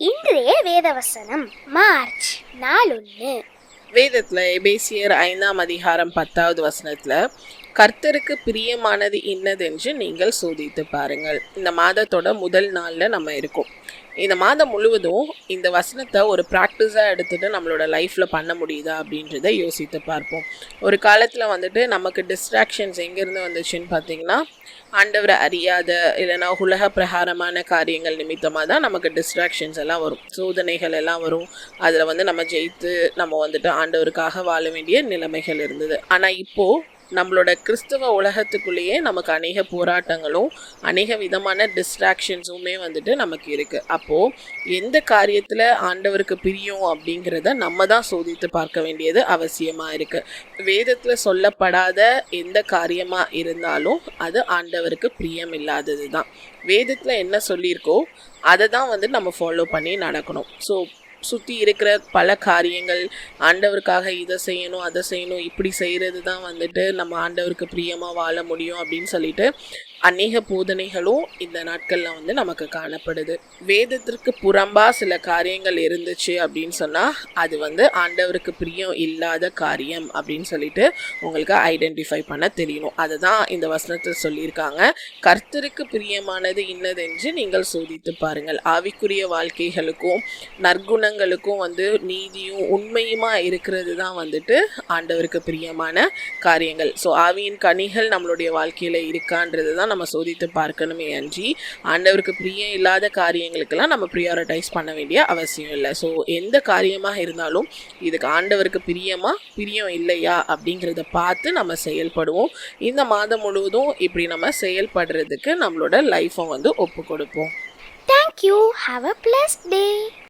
இன்றைய வேதவசனம் மார்ச் 4. வேதத்துல எபேசியர் 5ஆம் அதிகாரம் 10வது வசனத்துல கர்த்தருக்கு பிரியமானது இன்னதென்று நீங்கள் சோதித்து பாருங்கள். இந்த மாதத்தோட முதல் நாள்ல நம்ம இருக்கோம். இந்த மாதம் முழுவதும் இந்த வசனத்தை ஒரு ப்ராக்டிஸாக எடுத்துகிட்டு நம்மளோட லைஃப்பில் பண்ண முடியுதா அப்படின்றத யோசித்து பார்ப்போம். ஒரு காலத்தில் வந்துட்டு நமக்கு டிஸ்ட்ராக்ஷன்ஸ் எங்கேருந்து வந்துச்சுன்னு பார்த்தீங்கன்னா, ஆண்டவரை அறியாத இல்லைனா உலக பிரகாரமான காரியங்கள் நிமித்தமாக தான் நமக்கு டிஸ்ட்ராக்ஷன்ஸ் எல்லாம் வரும், சோதனைகள் எல்லாம் வரும். அதில் வந்து நம்ம ஜெயித்து நம்ம வந்துட்டு ஆண்டவருக்காக வாழ வேண்டிய நிலைமைகள் இருந்தது. ஆனால் இப்போது நம்மளோட கிறிஸ்தவ உலகத்துக்குள்ளேயே நமக்கு அநேக போராட்டங்களும் அநேக விதமான டிஸ்ட்ராக்ஷன்ஸுமே வந்துட்டு நமக்கு இருக்குது. அப்போது எந்த காரியத்தில் ஆண்டவருக்கு பிரியம் அப்படிங்கிறத நம்ம தான் சோதித்து பார்க்க வேண்டியது அவசியமாக இருக்குது. வேதத்தில் சொல்லப்படாத எந்த காரியமாக இருந்தாலும் அது ஆண்டவருக்கு பிரியம் இல்லாதது தான். வேதத்தில் என்ன சொல்லியிருக்கோ அதை தான் வந்து நம்ம ஃபாலோ பண்ணி நடக்கணும். ஸோ சுற்றி இருக்கிற பல காரியங்கள் ஆண்டவருக்காக இதை செய்யணும் அதை செய்யணும் இப்படி செய்கிறது தான் வந்துட்டு நம்ம ஆண்டவருக்கு பிரியமாக வாழ முடியும் அப்படின்னு சொல்லிட்டு அநேக போதனைகளும் இந்த நாட்களில் வந்து நமக்கு காணப்படுது. வேதத்திற்கு புறம்பாக சில காரியங்கள் இருந்துச்சு அப்படின்னு சொன்னால் அது வந்து ஆண்டவருக்கு பிரியம் இல்லாத காரியம் அப்படின்னு சொல்லிட்டு உங்களுக்கு ஐடென்டிஃபை பண்ண தெரியணும். அதை தான் இந்த வசனத்தில் சொல்லியிருக்காங்க. கர்த்தருக்கு பிரியமானது இன்னதென்று நீங்கள் சோதித்து பாருங்கள். ஆவிக்குரிய வாழ்க்கைகளுக்கும் நற்குணங்களுக்கும் வந்து நீதியும் உண்மையுமா இருக்கிறது தான் வந்துட்டு ஆண்டவருக்கு பிரியமான காரியங்கள். ஸோ ஆவியின் கனிகள் நம்மளுடைய வாழ்க்கையில் இருக்கான்றது தான் நம்ம சோதித்து பார்க்கணுமே அன்றி ஆண்டவருக்கு பிரியம் இல்லாத காரியங்களுக்கெல்லாம் நம்ம ப்ரியாரிட்டைஸ் பண்ண வேண்டிய அவசியம் இல்லை. ஸோ எந்த காரியமாக இருந்தாலும் இதுக்கு ஆண்டவருக்கு பிரியம் இல்லையா அப்படிங்கிறத பார்த்து நம்ம செயல்படுவோம். இந்த மாதம் முழுவதும் இப்படி நம்ம செயல்படுறதுக்கு நம்மளோட லைஃப்பை வந்து ஒப்பு கொடுப்போம். Thank you. Have a blessed day.